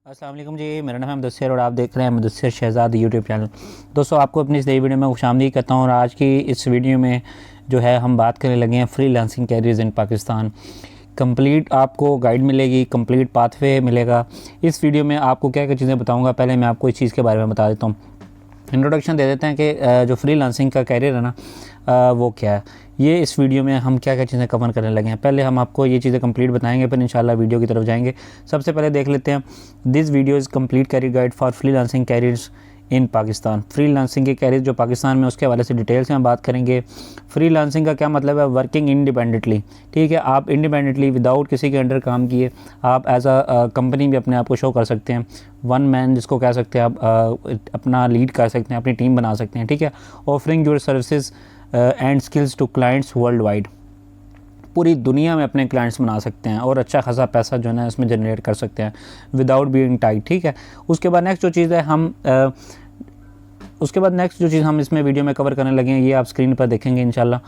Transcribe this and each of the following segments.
अस्सलाम वालेकुम जी, मेरा नाम है मुदस्सिर और आप देख रहे हैं मुदस्सिर शहज़ाद यूट्यूब चैनल। दोस्तों, आपको अपनी इस नई वीडियो में खुशामदीद करता हूँ और आज की इस वीडियो में जो है हम बात करने लगे हैं freelancing careers in Pakistan. Complete आपको गाइड मिलेगी, कंप्लीट पाथवे मिलेगा। इस वीडियो में आपको क्या क्या चीज़ें बताऊँगा। पहले मैं आपको इस चीज़ के बारे में बता देता हूँ, इंट्रोडक्शन दे देते हैं कि जो फ्रीलांसिंग का कैरियर है ना वो क्या है। ये इस वीडियो में हम क्या क्या चीज़ें कवर करने लगे हैं। पहले हम आपको ये चीज़ें कंप्लीट बताएंगे, फिर इंशाल्लाह वीडियो की तरफ जाएंगे। सबसे पहले देख लेते हैं, this video is complete career guide for freelancing careers in Pakistan. Freelancing के कैरियर जो पाकिस्तान में, उसके हवाले से डिटेल से हम बात करेंगे। फ्रीलांसिंग का क्या मतलब है? वर्किंग इंडिपेंडेंटली, ठीक है। आप इंडिपेंडेंटली विदाउट किसी के अंडर काम किए आप एज अ कंपनी भी अपने आप को शो कर सकते हैं। वन मैन जिसको कह सकते हैं आप, अपना लीड कर सकते हैं, अपनी टीम बना सकते हैं, ठीक है। Offering your services and skills to clients worldwide. पूरी दुनिया में अपने क्लाइंट्स बना सकते हैं और अच्छा खासा पैसा जो है ना इसमें जनरेट कर सकते हैं विदाउट बीइंग टाइट, ठीक है। उसके बाद नेक्स्ट जो चीज़ है हम इसमें वीडियो में कवर करने लगे हैं, ये आप स्क्रीन पर देखेंगे इंशाल्लाह।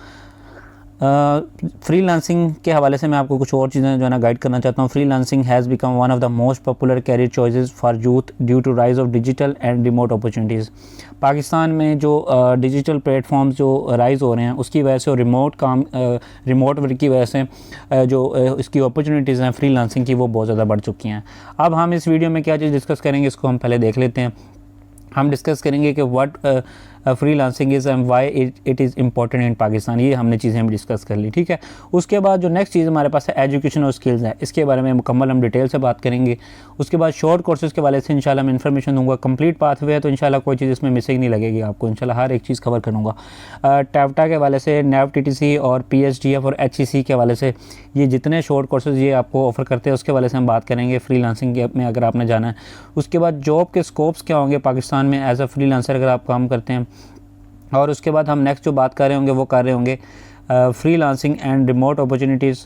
फ्रीलांसिंग के हवाले से मैं आपको कुछ और चीज़ें जो है ना गाइड करना चाहता हूँ। Freelancing has become one of the most popular career choices for youth due to rise of digital and remote opportunities. Pakistan में जो डिजिटल प्लेटफॉर्म्स जो राइज़ हो रहे हैं उसकी वजह से और रिमोट वर्क की वजह से जो इसकी अपॉर्चुनिटीज़ हैं फ्रीलांसिंग की, वो बहुत ज़्यादा बढ़ चुकी हैं। अब हम इस वीडियो में क्या चीज़ डिस्कस करेंगे, इसको हम पहले देख लेते हैं। हम डिस्कस करेंगे कि what freelancing is and why it is important in Pakistan. ये हमने चीज़ें हम डिस्कस कर ली, ठीक है। उसके बाद जो नेक्स्ट चीज़ हमारे पास है एजुकेशन और स्किल्स है, इसके बारे में मुकम्मल हम डिटेल से बात करेंगे। उसके बाद शॉर्ट कोर्सेज़ के वाले से इंशाल्लाह मैं इन्फॉर्मेशन दूंगा। कंप्लीट पाथवे है तो इंशाल्लाह कोई चीज़ इसमें मिसिंग नहीं लगेगी आपको, इंशाल्लाह हर एक चीज़ कवर करूँगा। टैप्टा के हवाले से, नैव TTC और PSDF और HEC के हवाले से, ये जितने शॉर्ट कोर्सेज़ ये आपको ऑफ़र करते हैं उसके हवाले से हम बात करेंगे फ्रीलांसिंग में अगर आपने जाना है। उसके बाद जॉब के स्कोप्स क्या होंगे पाकिस्तान में एज अ फ्रीलांसर अगर आप काम करते हैं। और उसके बाद हम नेक्स्ट जो बात कर रहे होंगे वो कर रहे होंगे freelancing and remote opportunities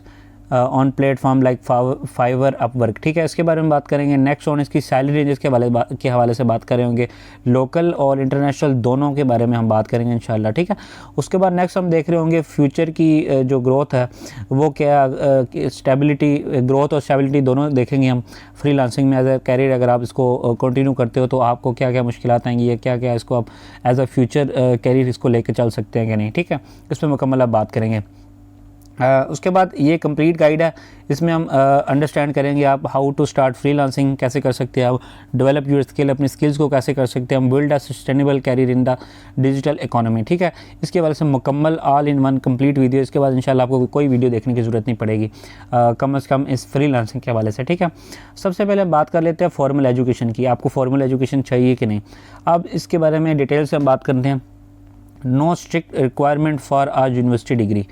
on platform like fibre, Upwork, ठीक है। इसके बारे में बात करेंगे। नेक्स्ट ऑन इसकी सैलरी रेंजेस के हवाले से बात कर रहे होंगे। लोकल और इंटरनेशनल दोनों के बारे में हम बात करेंगे इंशाल्लाह, ठीक है। उसके बाद नेक्स्ट हम देख रहे होंगे फ्यूचर की जो ग्रोथ है वो क्या, स्टेबिलिटी, ग्रोथ और स्टेबिलिटी दोनों देखेंगे हम फ्रीलांसिंग में एज ए कैरियर। अगर आप इसको कंटिन्यू करते हो तो आपको क्या क्या मुश्किलात आएंगी या क्या क्या इसको आप एज अ फ्यूचर कैरियर इसको लेकर चल सकते हैं कि नहीं, ठीक है। इस पर मुकम्मल आप बात करेंगे। उसके बाद ये कंप्लीट गाइड है, इसमें हम अंडरस्टैंड करेंगे आप हाउ टू स्टार्ट फ्रीलांसिंग कैसे कर सकते हैं आप, डेवलप योर स्किल, अपनी स्किल्स को कैसे कर सकते हैं हम, build a sustainable career in the digital economy, ठीक है। इसके हवाले से मुकम्मल all in one complete video. इसके बाद इंशाल्लाह आपको कोई वीडियो देखने की ज़रूरत नहीं पड़ेगी कम से कम इस फ्रीलांसिंग के हवाले से, ठीक है। सबसे पहले बात कर लेते हैं फॉर्मल एजुकेशन की। आपको फॉर्मल एजुकेशन चाहिए कि नहीं, अब इसके बारे में डिटेल से हम बात करते हैं। No strict requirement for a university degree,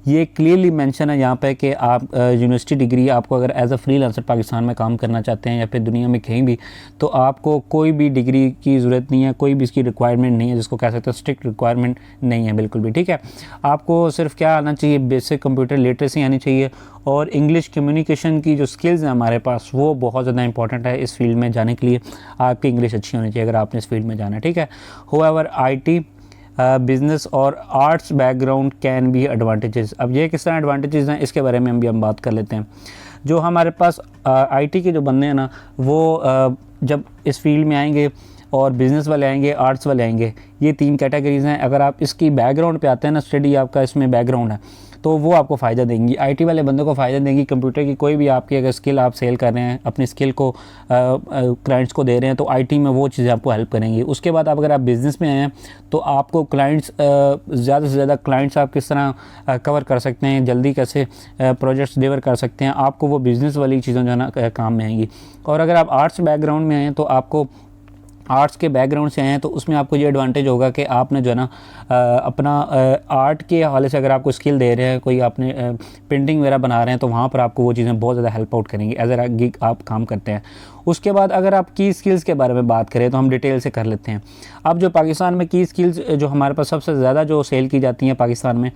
ये क्लियरली मेंशन है यहाँ पे कि आप यूनिवर्सिटी डिग्री, आपको अगर एज अ फ्रीलांसर पाकिस्तान में काम करना चाहते हैं या फिर दुनिया में कहीं भी, तो आपको कोई भी डिग्री की ज़रूरत नहीं है, कोई भी इसकी रिक्वायरमेंट नहीं है, जिसको कह सकते हैं स्ट्रिक्ट रिक्वायरमेंट नहीं है बिल्कुल भी, ठीक है। आपको सिर्फ क्या आना चाहिए, बेसिक कंप्यूटर लिटरेसी आनी चाहिए और इंग्लिश कम्युनिकेशन की जो स्किल्स हैं हमारे पास वो बहुत ज़्यादा इंपॉर्टेंट है इस फील्ड में जाने के लिए। आपकी इंग्लिश अच्छी होनी चाहिए अगर आपने इस फील्ड में जाना है, ठीक है। होएवर IT, बिज़नेस और arts background can be advantages. अब ये किस तरह एडवांटेजेस हैं इसके बारे में हम बात कर लेते हैं। जो हमारे पास IT के जो बंदे हैं ना वो जब इस फील्ड में आएंगे और बिज़नेस वाले आएंगे, आर्ट्स वाले आएंगे, ये 3 कैटेगरीज़ हैं। अगर आप इसकी बैकग्राउंड पे आते हैं ना, स्टडी आपका इसमें बैकग्राउंड है, तो वो आपको फ़ायदा देंगी। IT वाले बंदे को फ़ायदा देंगी कंप्यूटर की कोई भी आपकी अगर स्किल आप सेल कर रहे हैं, अपनी स्किल को क्लाइंट्स को दे रहे हैं, तो IT में वो चीज़ें आपको हेल्प करेंगी। उसके बाद अगर आप बिज़नेस में आए हैं तो आपको क्लाइंट्स, ज़्यादा से ज़्यादा क्लाइंट्स आप किस तरह कवर कर सकते हैं, जल्दी कैसे प्रोजेक्ट्स डिलीवर कर सकते हैं, आपको वो बिज़नेस वाली चीज़ें जो है ना काम में आएंगी। और अगर आप आर्ट्स बैकग्राउंड में आए हैं तो आपको आर्ट्स के बैकग्राउंड से आए हैं तो उसमें आपको ये एडवांटेज होगा कि आपने जो है ना अपना आर्ट के हवाले से अगर आपको स्किल दे रहे हैं, कोई आपने पेंटिंग वगैरह बना रहे हैं, तो वहाँ पर आपको वो चीज़ें बहुत ज़्यादा हेल्प आउट करेंगी एज अ गिग आप काम करते हैं। उसके बाद अगर आप की स्किल्स के बारे में बात करें तो हम डिटेल से कर लेते हैं। अब जो पाकिस्तान में की स्किल्स जो हमारे पास सबसे ज़्यादा जो सेल की जाती हैं पाकिस्तान में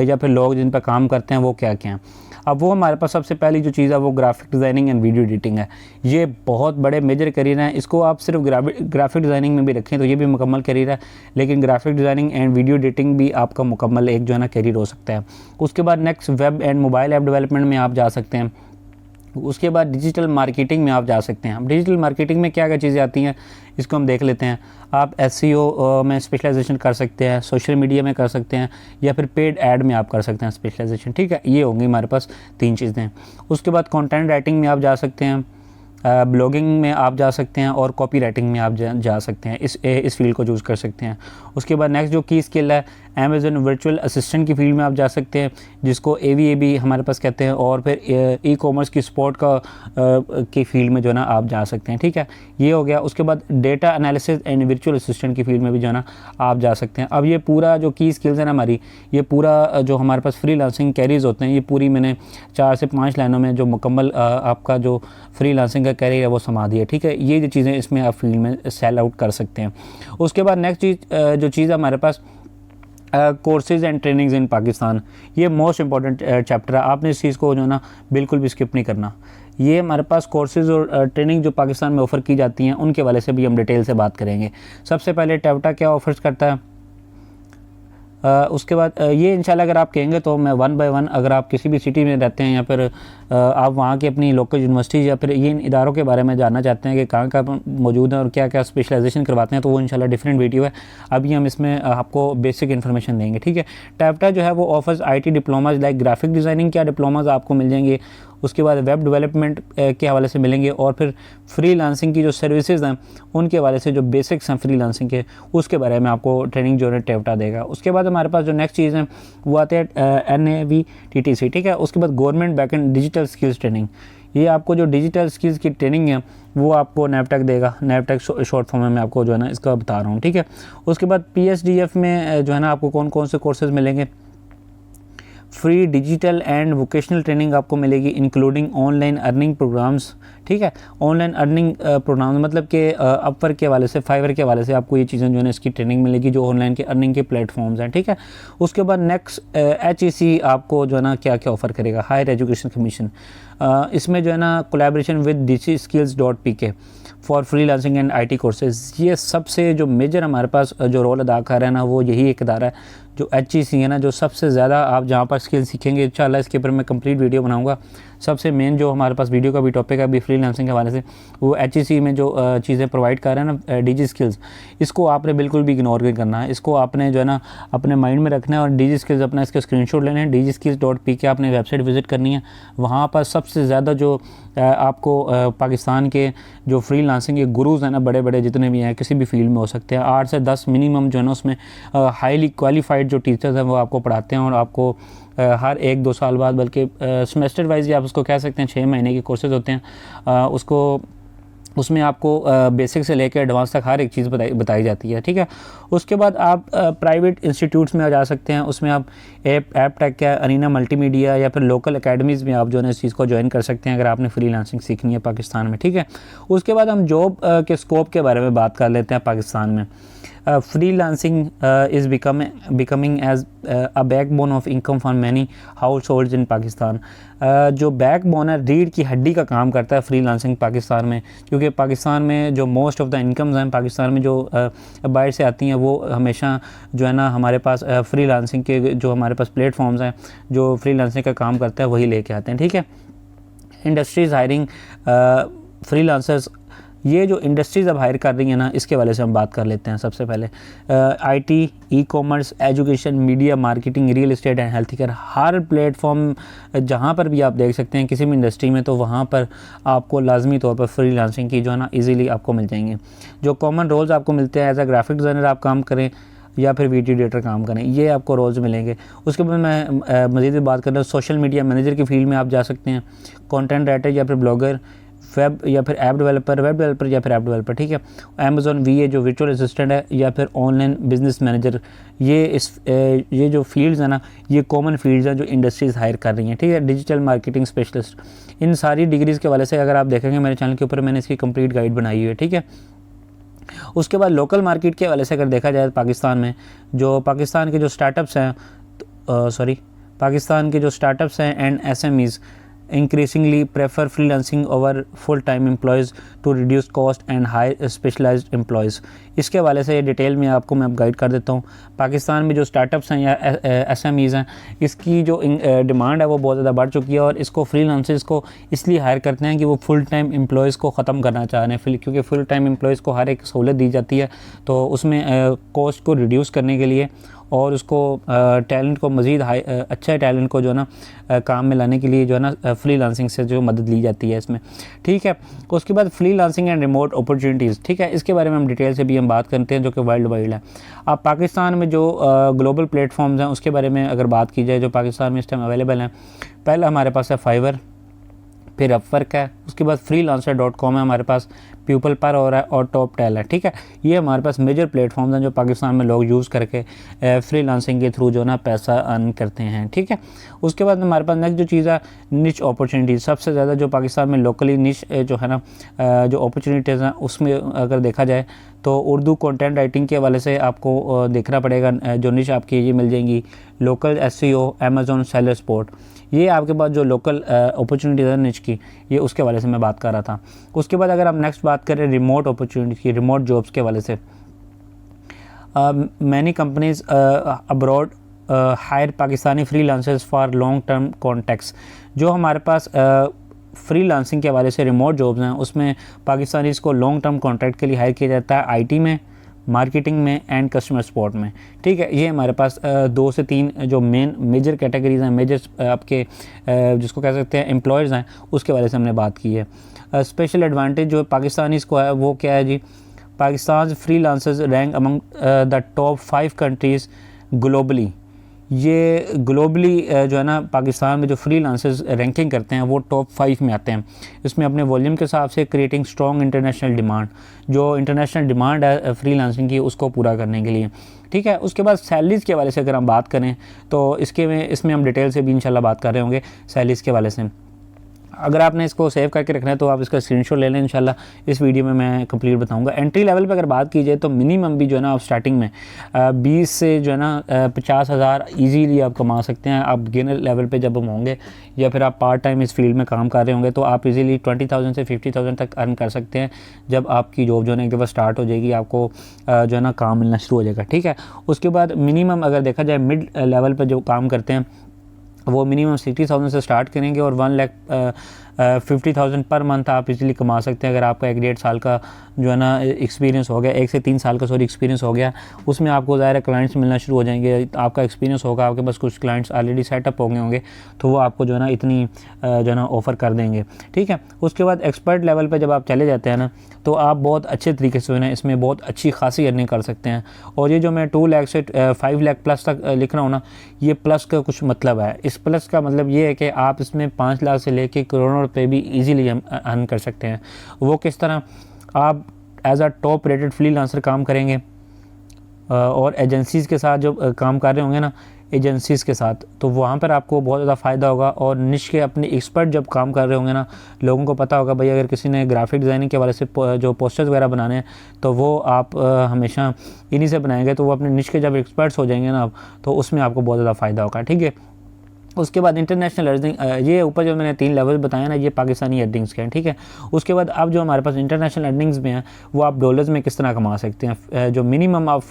या फिर लोग जिन पर काम करते हैं वो क्या क्या हैं, अब वो हमारे पास सबसे पहली जो चीज़ है वो graphic designing and video editing है। ये बहुत बड़े मेजर करियर हैं, इसको आप सिर्फ ग्राफिक डिज़ाइनिंग में भी रखें तो ये भी मुकम्मल करियर है, लेकिन graphic designing and video editing भी आपका मुकम्मल एक जो है ना करियर हो सकता है। उसके बाद next web and mobile app development में आप जा सकते हैं। उसके बाद डिजिटल मार्केटिंग में आप जा सकते हैं। अब डिजिटल मार्केटिंग में क्या क्या चीज़ें आती हैं इसको हम देख लेते हैं। आप एसईओ में स्पेशलाइजेशन कर सकते हैं, सोशल मीडिया में कर सकते हैं, या फिर पेड ऐड में आप कर सकते हैं स्पेशलाइजेशन, ठीक है। ये होंगी हमारे पास 3 चीज़ें। उसके बाद कंटेंट राइटिंग में आप जा सकते हैं, ब्लॉगिंग में आप जा सकते हैं, और कॉपी राइटिंग में आप जा सकते हैं, इस फील्ड को चूज़ कर सकते हैं। उसके बाद नेक्स्ट जो की स्किल है, अमेज़न वर्चुअल असिस्टेंट की फील्ड में आप जा सकते हैं, जिसको AVAB हमारे पास कहते हैं, और फिर ई-कॉमर्स की सपोर्ट की फील्ड में जो है ना आप जा सकते हैं, ठीक है। ये हो गया। उसके बाद data analysis and virtual assistant की फील्ड में भी जो है ना आप जा सकते हैं। अब ये पूरा जो की स्किल्स है ना हमारी, ये पूरा जो हमारे पास फ्रीलांसिंग कैरियर्स होते हैं, ये पूरी मैंने 4 से 5 लाइनों में जो मुकम्मल आपका जो फ्रीलांसिंग का कैरियर है वो समा दिया, ठीक है। ये जो चीज़ें इसमें आप फील्ड में सेल आउट कर सकते हैं। उसके बाद नेक्स्ट चीज़ जो चीज़ है हमारे पास, कोर्सेज़ एंड ट्रेनिंग्स इन पाकिस्तान। ये मोस्ट इंपॉर्टेंट चैप्टर है, आपने इस चीज़ को जो है ना बिल्कुल भी स्किप नहीं करना। ये हमारे पास कोर्सेज़ और ट्रेनिंग जो पाकिस्तान में ऑफ़र की जाती हैं उनके वाले से भी हम डिटेल से बात करेंगे। सबसे पहले टैवटा क्या ऑफ़र्स करता है, उसके बाद ये इंशाल्लाह अगर आप कहेंगे तो मैं 1 बाय 1, अगर आप किसी भी सिटी में रहते हैं या फिर आप वहाँ की अपनी लोकल यूनिवर्सिटीज़ या फिर ये इन इदारों के बारे में जानना चाहते हैं कि कहाँ मौजूद हैं और क्या क्या स्पेशलाइजेशन करवाते हैं, तो वो इंशाल्लाह डिफरेंट वीडियो है। अभी हम इसमें आपको बेसिक इन्फॉर्मेशन देंगे, ठीक है। टैवटा जो है वो offers IT diplomas like graphic designing क्या डिप्लोमाज आपको मिल जाएंगे। उसके बाद वेब डेवलपमेंट के हवाले से मिलेंगे, और फिर फ्रीलांसिंग की जो सर्विसेज हैं उनके हवाले से जो बेसिक्स हैं फ्रीलांसिंग के, उसके बारे में आपको ट्रेनिंग जो है टैवटा देगा। उसके बाद हमारे पास जो नेक्स्ट चीज़ है वो आते हैं NAVTTC, ठीक है। उसके बाद government backend digital skills training. ये आपको जो डिजिटल स्किल्स की ट्रेनिंग है वो आपको नैपटेक देगा। नैपटेक शॉर्ट फॉर्म में मैं आपको जो है ना इसका बता रहा हूँ, ठीक है। उसके बाद PSDF में जो है ना आपको कौन कौन से कोर्सेज मिलेंगे, free digital and vocational training आपको मिलेगी, इंक्लूडिंग ऑनलाइन अर्निंग प्रोग्राम्स, ठीक है। ऑनलाइन अर्निंग प्रोग्राम मतलब कि अपवर्क के हवाले से, फाइवर के हवाले से आपको ये चीज़ें जो है ना इसकी ट्रेनिंग मिलेगी, जो ऑनलाइन के अर्निंग के प्लेटफॉर्म्स हैं, ठीक है। उसके बाद नेक्स्ट HEC आपको जो है ना क्या क्या ऑफ़र करेगा, हायर एजुकेशन कमीशन। इसमें जो है ना collaboration with dcskills.pk for freelancing and IT courses. ये सबसे जो मेजर हमारे पास जो रोल अदा कर रहा है ना वो यही एक इदारा है जो HEC है ना, जो सबसे ज़्यादा आप जहाँ पर स्किल सीखेंगे। इंशाल्लाह इसके ऊपर मैं कंप्लीट वीडियो बनाऊंगा। सबसे मेन जो हमारे पास वीडियो का भी टॉपिक है अभी फ्रीलांसिंग के हवाले से, वो HEC में जो चीज़ें प्रोवाइड कर रहे हैं ना DG स्किल्स, इसको आपने बिल्कुल भी इग्नोर नहीं करना है। इसको आपने जो है ना अपने माइंड में रखना है, और DG स्किल्स अपना इसके स्क्रीनशॉट लेने हैं। dgskills.pk आपने वेबसाइट विज़िट करनी है। वहाँ पर सबसे ज़्यादा जो आपको पाकिस्तान के जो फ्रीलांसिंग के गुरुज़ हैं ना, बड़े बड़े जितने भी हैं किसी भी फील्ड में हो सकते हैं, 8 से 10 मिनिमम जो है ना उसमें हाईली क्वालिफाइड जो टीचर्स हैं वो आपको पढ़ाते हैं। और आपको हर 1-2 साल बाद, बल्कि सेमेस्टर वाइज ही आप उसको कह सकते हैं, 6 महीने के कोर्सेज होते हैं, उसमें आपको बेसिक से लेकर एडवांस तक हर एक चीज़ बताई जाती है, ठीक है। उसके बाद आप प्राइवेट इंस्टीट्यूट्स में जा सकते हैं। उसमें आप ऐप टेक या अरीना मल्टीमीडिया या फिर लोकल एकेडमीज़ में आप जो है ना इस चीज़ को ज्वाइन कर सकते हैं अगर आपने फ्रीलांसिंग सीखनी है पाकिस्तान में, ठीक है। उसके बाद हम जॉब के स्कोप के बारे में बात कर लेते हैं पाकिस्तान में। Freelancing is becoming as a backbone of income for many households in Pakistan. जो बैकबोन है, रीढ़ की हड्डी का काम करता है फ्रीलांसिंग पाकिस्तान में, क्योंकि पाकिस्तान में जो मोस्ट ऑफ द इनकम्स हैं पाकिस्तान में जो बाहर से आती हैं वो हमेशा जो है ना हमारे पास फ्रीलांसिंग के जो हमारे पास प्लेटफॉर्म्स हैं जो फ्रीलांसिंग का काम करता है वही लेके आते हैं, ठीक है। इंडस्ट्रीज़ हायरिंग फ्रीलांसर्स, ये जो इंडस्ट्रीज़ अब हायर कर रही हैं ना इसके वाले से हम बात कर लेते हैं। सबसे पहले IT, e-commerce, education, media, marketing, real estate and health care, हर प्लेटफॉर्म जहाँ पर भी आप देख सकते हैं किसी भी इंडस्ट्री में, तो वहाँ पर आपको लाजमी तौर पर फ्रीलांसिंग की जो है ना ईज़िली आपको मिल जाएंगे। जो कॉमन रोल्स आपको मिलते हैं, एज अ ग्राफिक डिज़ाइनर आप काम करें या फिर वीडियो एडिटर काम करें, ये आपको रोल्स मिलेंगे। उसके बाद मैं मज़ीद बात कर रहा हूँ, सोशल मीडिया मैनेजर की फील्ड में आप जा सकते हैं, कंटेंट राइटर या फिर ब्लॉगर, वेब या फिर ऐप डेवलपर, या फिर ऐप डेवलपर, ठीक है। अमेज़न VA जो वर्चुअल असिस्टेंट है, या फिर ऑनलाइन बिजनेस मैनेजर, ये जो फील्ड्स हैं ना ये कॉमन फील्ड्स हैं जो इंडस्ट्रीज़ हायर कर रही हैं, ठीक है। डिजिटल मार्केटिंग स्पेशलिस्ट, इन सारी डिग्रीज़ के हवाले से अगर आप देखेंगे मेरे चैनल के ऊपर मैंने इसकी कंप्लीट गाइड बनाई हुई है, ठीक है। उसके बाद लोकल मार्केट के हवाले से अगर देखा जाए पाकिस्तान में जो पाकिस्तान के जो स्टार्टअप्स हैं and SMEs, increasingly prefer freelancing over full-time employees to reduce cost and hire specialized employees। इसके हवाले से डिटेल में आपको मैं गाइड कर देता हूँ। पाकिस्तान में जो स्टार्टअप्स हैं या SMEs हैं, इसकी जो डिमांड है वो बहुत ज़्यादा बढ़ चुकी है और इसको फ्रीलांसर्स को इसलिए हायर करते हैं कि वो फुल टाइम एम्प्लॉयज़ को ख़त्म करना चाह रहे हैं, क्योंकि फुल टाइम एम्प्लॉयज़ को हर एक सहूलत दी जाती है, तो उसमें कॉस्ट को रिड्यूस करने के लिए और उसको टैलेंट को मज़ीद अच्छा टैलेंट को जो है ना काम में लाने के लिए जो है ना फ्रीलांसिंग से जो मदद ली जाती है इसमें, ठीक है। उसके बाद फ्रीलांसिंग एंड रिमोट अपॉर्चुनिटीज़, ठीक है, इसके बारे में हम डिटेल से भी हम बात करते हैं, जो कि वर्ल्ड वाइड है। अब पाकिस्तान में जो ग्लोबल प्लेटफॉर्म्स हैं उसके बारे में अगर बात की जाए जो पाकिस्तान में इस टाइम अवेलेबल हैं, पहला हमारे पास है फाइवर, फिर अपवर्क है, उसके बाद freelancer.com है हमारे पास, पीपल पर हो रहा है और टॉप टेल है, ठीक है। ये हमारे पास मेजर प्लेटफॉर्म्स हैं जो पाकिस्तान में लोग यूज़ करके फ्रीलांसिंग के थ्रू जो ना पैसा अर्न करते हैं, ठीक है। उसके बाद हमारे पास नेक्स्ट जो चीज़ है निच अपॉर्चुनिटीज़, सबसे ज़्यादा जो पाकिस्तान में लोकली निच जो है ना जो अपॉर्चुनिटीज़ हैं उसमें अगर देखा जाए तो उर्दू कंटेंट राइटिंग के हवाले से आपको देखना पड़ेगा, जो निच आपकी ये मिल जाएंगी local SEO, Amazon seller support, ये आपके पास जो लोकल अपॉर्चुनिटीज़ है निच की, ये उसके हवाले से मैं बात कर रहा था। उसके बाद अगर हम नेक्स्ट बात करें रिमोट अपॉर्चुनिटी की, रिमोट जॉब्स के हवाले से, many companies abroad hire Pakistani freelancers for long term contracts. जो हमारे पास फ्रीलांसिंग के हवाले से रिमोट जॉब्स हैं उसमें पाकिस्तानीज़ को लॉन्ग टर्म कॉन्ट्रैक्ट के लिए हायर किया जाता है IT में, मार्केटिंग में एंड कस्टमर सपोर्ट में, ठीक है। ये हमारे पास 2 से 3 जो मेजर कैटेगरीज हैं, मेजर आपके जिसको कह सकते हैं एम्प्लॉयज़ हैं, उसके वाले से हमने बात की है। स्पेशल एडवांटेज जो पाकिस्तानीज़ को है वो क्या है जी, Pakistan freelancers rank among the top 5 countries globally. ये ग्लोबली जो है ना पाकिस्तान में जो फ्रीलांसर्स रैंकिंग करते हैं वो टॉप 5 में आते हैं। इसमें अपने वॉल्यूम के हिसाब से क्रिएटिंग स्ट्रॉन्ग इंटरनेशनल डिमांड, जो इंटरनेशनल डिमांड है फ्रीलांसिंग की उसको पूरा करने के लिए, ठीक है। उसके बाद सैलरीज़ के हवाले से अगर हम बात करें तो इसमें हम डिटेल से भी इंशाल्लाह बात कर रहे होंगे सैलरीज़ के हवाले से। अगर आपने इसको सेव करके रखना है तो आप इसका स्क्रीनशॉट ले लें, इंशाल्लाह इस वीडियो में मैं कंप्लीट बताऊंगा। एंट्री लेवल पे अगर बात की जाए तो मिनिमम भी जो है ना आप स्टार्टिंग में 20 से जो है ना 50,000 ईजीली आप कमा सकते हैं। आप बिगिनर लेवल पे जब हम होंगे या फिर आप पार्ट टाइम इस फील्ड में काम कर रहे होंगे तो आप इजीली 20,000 से 50,000 तक अर्न कर सकते हैं जब आपकी जॉब जो है ना एक दफ़ा स्टार्ट हो जाएगी, आपको जो है ना काम मिलना शुरू हो जाएगा, ठीक है। उसके बाद मिनिमम अगर देखा जाए मिड लेवल पर जो काम करते हैं वो मिनिमम 60,000 से स्टार्ट करेंगे और 1,50,000 पर मंथ आप इजीली कमा सकते हैं। अगर आपका 1-1.5 साल का जो है ना एक्सपीरियंस हो गया, 1 से 3 साल का एक्सपीरियंस हो गया, उसमें आपको ज़ाहिर है क्लाइंट्स मिलना शुरू हो जाएंगे, आपका एक्सपीरियंस होगा, आपके पास कुछ क्लाइंट्स ऑलरेडी सेटअप हो गए होंगे तो वो आपको जो है ना इतनी जो है ना ऑफ़र कर देंगे, ठीक है। उसके बाद एक्सपर्ट लेवल पर जब आप चले जाते हैं ना तो आप बहुत अच्छे तरीके से ना इसमें बहुत अच्छी खासी अर्निंग कर सकते हैं। और ये जो मैं 2 लाख से 5 लाख प्लस तक लिख रहा हूँ ना, ये प्लस का कुछ मतलब है। इस प्लस का मतलब ये है कि आप इसमें 5 लाख से लेके करोड़ों रुपए भी इजीली अर्न कर सकते हैं। वो किस तरह, आप as a top rated freelancer काम करेंगे और एजेंसीज़ के साथ जो काम कर रहे होंगे ना, एजेंसीज़ के साथ, तो वहाँ पर आपको बहुत ज़्यादा फ़ायदा होगा। और निश के अपने एक्सपर्ट जब काम कर रहे होंगे ना, लोगों को पता होगा भाई अगर किसी ने ग्राफिक डिज़ाइनिंग के वाले से जो पोस्टर्स वगैरह बनाने हैं तो वो आप हमेशा इन्हीं से बनाएंगे, तो वो अपने निश के जब एक्सपर्ट्स हो जाएंगे ना तो उसमें आपको बहुत ज़्यादा फ़ायदा होगा, ठीक है। उसके बाद इंटरनेशनल अर्निंग, ये ऊपर जो मैंने 3 लेवल बताया ना, ये पाकिस्तानी अर्निंग्स के हैं, ठीक है। उसके बाद अब जो हमारे पास इंटरनेशनल अर्निंग्स में हैं वो आप डॉलर्स में किस तरह कमा सकते हैं। जो मिनिमम आप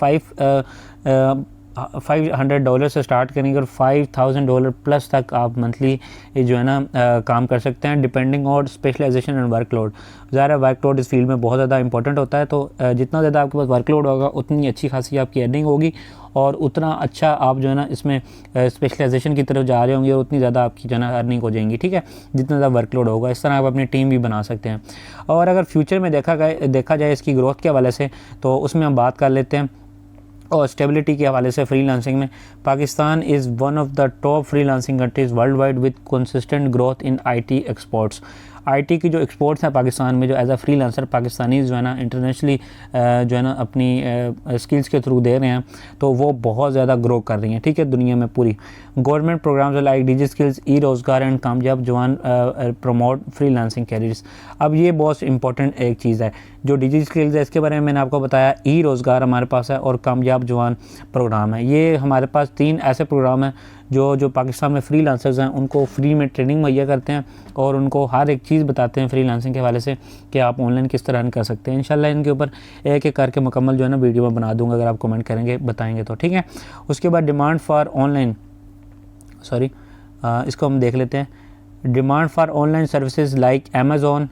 $500 से स्टार्ट करेंगे और $5,000 प्लस तक आप मंथली जो है ना काम कर सकते हैं, depending on specialisation and workload. ज़्यादा वर्कलोड इस फील्ड में बहुत ज़्यादा इंपॉर्टेंट होता है, तो जितना ज़्यादा आपके पास वर्कलोड होगा उतनी अच्छी खासी आपकी अर्निंग होगी और उतना अच्छा आप जो है ना इसमें स्पेशलाइजेशन की तरफ जा रहे होंगे और उतनी ज़्यादा आपकी जो है ना अर्निंग हो जाएंगी, ठीक है, जितना ज़्यादा वर्कलोड होगा। इस तरह आप अपनी टीम भी बना सकते हैं। और अगर फ्यूचर में देखा जाए इसकी ग्रोथ के हवाले से तो उसमें हम बात कर लेते हैं। और स्टेबिलिटी के हवाले से फ्रीलांसिंग में Pakistan is one of the top freelancing countries world wide with consistent growth in IT exports. IT की जो एक्सपोर्ट्स हैं पाकिस्तान में, जो एज अ फ्रीलांसर पाकिस्तानीज़ जो है ना इंटरनेशनली जो है ना अपनी स्किल्स के थ्रू दे रहे हैं, तो वो बहुत ज़्यादा ग्रो कर रही हैं, ठीक है, दुनिया में पूरी। गवर्नमेंट प्रोग्राम्स लाइक डिजी स्किल्स, रोज़गार एंड कामयाब जवान प्रमोट फ्रीलांसिंग कैरियर्स। अब ये बहुत इंपॉर्टेंट एक चीज़ है, जो डिजी स्किल्स है इसके बारे में मैंने आपको बताया। रोज़गार हमारे पास है और कामयाब जवान प्रोग्राम है। ये हमारे पास 3 ऐसे प्रोग्राम हैं जो पाकिस्तान में फ्रीलांसर्स हैं उनको फ्री में ट्रेनिंग मुहैया करते हैं और उनको हर एक चीज़ बताते हैं फ्रीलांसिंग के हवाले से कि आप ऑनलाइन किस तरह कर सकते हैं। इंशाल्लाह इनके ऊपर एक एक करके मुकम्मल जो है ना वीडियो में बना दूँगा, अगर आप कमेंट करेंगे बताएँगे तो, ठीक है। उसके बाद डिमांड फॉर ऑनलाइन, इसको हम देख लेते हैं। Demand for online services like Amazon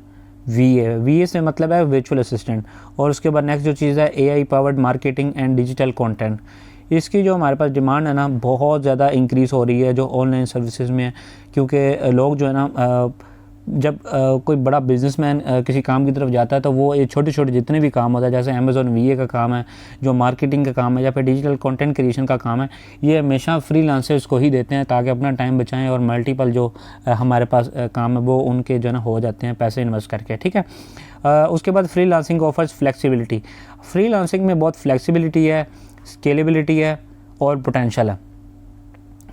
VA से मतलब है वर्चुअल असिस्टेंट। और उसके बाद नेक्स्ट जो चीज़ है AI powered marketing and digital content. इसकी जो हमारे पास डिमांड है ना बहुत ज़्यादा इंक्रीज़ हो रही है जो ऑनलाइन सर्विसेज में है, क्योंकि लोग जो है ना जब कोई बड़ा बिजनेसमैन किसी काम की तरफ जाता है तो वो ये छोटे छोटे जितने भी काम होता है, जैसे अमेज़ॉन VA का काम है, जो मार्केटिंग का काम है या फिर डिजिटल कंटेंट क्रिएशन का काम है, ये हमेशा फ्रीलांसर्स को ही देते हैं ताकि अपना टाइम बचाएं और मल्टीपल जो हमारे पास काम है वो उनके जो है ना हो जाते हैं पैसे इन्वेस्ट करके, ठीक है। उसके बाद फ्रीलांसिंग ऑफर्स फ्लेक्सिबिलिटी। फ्रीलांसिंग में बहुत फ्लेक्सिबिलिटी है, स्केलेबिलिटी है और पोटेंशियल है।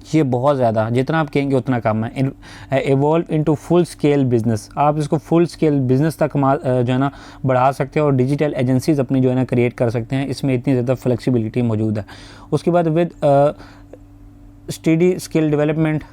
ये बहुत ज़्यादा, जितना आप कहेंगे उतना कम है। Evolve into full scale business, आप इसको फुल स्केल बिज़नेस तक जो है ना बढ़ा सकते हैं और डिजिटल एजेंसीज अपनी जो है ना क्रिएट कर सकते हैं। इसमें इतनी ज़्यादा फ्लेक्सिबिलिटी मौजूद है। उसके बाद with study skill development,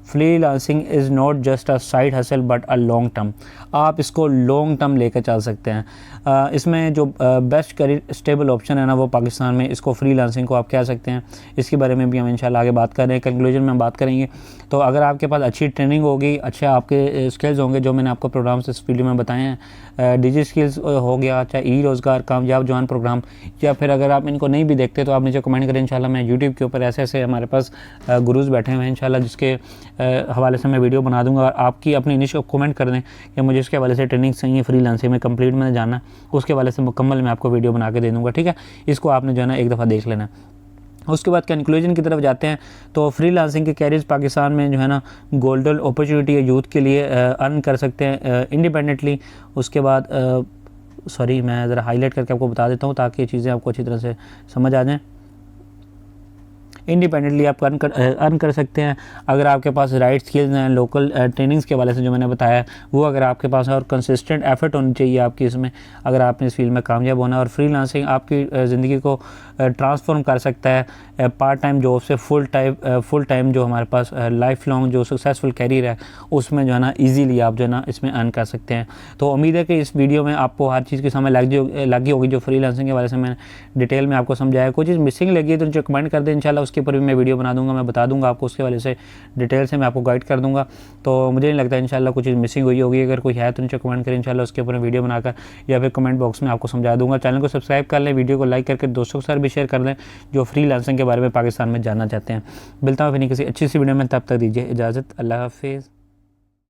freelancing is not just a side hustle but a long term. आप इसको लॉन्ग टर्म लेकर चल सकते हैं। इसमें जो बेस्ट करियर स्टेबल ऑप्शन है ना वो पाकिस्तान में, इसको फ्रीलांसिंग को आप कह सकते हैं। इसके बारे में भी हम इंशाल्लाह आगे बात कर रहे हैं, कंक्लूजन में हम बात करेंगे। तो अगर आपके पास अच्छी ट्रेनिंग होगी, अच्छे आपके स्किल्स होंगे जो मैंने आपको प्रोग्राम्स इस वीडियो में बताए हैं, डिजिटल स्किल्स हो गया, चाहे ई-रोज़गार कामयाब जवान प्रोग्राम, या फिर अगर आप इनको नहीं भी देखते तो आप नीचे कमेंट करें। इंशाल्लाह मैं यूट्यूब के ऊपर ऐसे ऐसे हमारे पास गुरुज़ बैठे हुए हैं इंशाल्लाह, जिसके हवाले से मैं वीडियो बना दूंगा और आपकी अपनी इनिशियल कमेंट कर दें कि मुझे इसके हवाले से ट्रेनिंग चाहिए, फ्रीलांसिंग में कंप्लीट मैंने जाना है, उसके हवाले से मुकम्मल मैं आपको वीडियो बना के दे दूँगा, ठीक है। इसको आपने जो है ना एक दफ़ा देख लेना। उसके बाद कंक्लूजन की तरफ जाते हैं। तो फ्रीलांसिंग के कैरियर्स पाकिस्तान में जो है ना गोल्डन अपॉर्चुनिटी है यूथ के लिए, अर्न कर सकते हैं इंडिपेंडेंटली। उसके बाद मैं ज़रा हाईलाइट करके आपको बता देता हूँ ताकि ये चीज़ें आपको अच्छी तरह से समझ आ जाएँ। इंडिपेंडेंटली आप अर्न कर सकते हैं अगर आपके पास राइट स्किल्स हैं। लोकल ट्रेनिंग्स के हवाले से जो मैंने बताया वो अगर आपके पास है और कंसिस्टेंट एफर्ट होनी चाहिए आपकी इसमें, अगर आपने इस फील्ड में कामयाब होना है। और फ्रीलांसिंग आपकी ज़िंदगी को ट्रांसफॉर्म कर सकता है पार्ट टाइम जॉब से फुल टाइम जो हमारे पास लाइफ लॉन्ग जो सक्सेसफुल कैरियर है उसमें जो है ना ईजीली आप जो है ना इसमें अर्न कर सकते हैं। तो उम्मीद है कि इस वीडियो में आपको हर चीज़ की समझ लगी होगी जो फ्रीलांसिंग के हवाले से मैंने डिटेल में आपको समझाया। कोई चीज़ मिसिंग लगी है तो नीचे कमेंट कर दें, इंशाल्लाह उसके ऊपर भी मैं वीडियो बना दूंगा, मैं बता दूंगा आपको उसके वाले से डिटेल से मैं आपको गाइड कर दूंगा। तो मुझे नहीं लगता इंशाल्लाह कुछ चीज़ मिसिंग हुई होगी, अगर कोई है तो नीचे कमेंट करें, इंशाल्लाह उसके ऊपर वीडियो बनाकर या फिर कमेंट बॉक्स में आपको समझा दूंगा। चैनल को सब्सक्राइब कर लें, वीडियो को लाइक करके दोस्तों के साथ भी शेयर कर दें जो फ्रीलांसिंग के बारे में पाकिस्तान में जानना चाहते हैं। मिलता हूँ फिर किसी अच्छी सी वीडियो में, तब तक दीजिए इजाज़त। अल्लाह हाफिज़।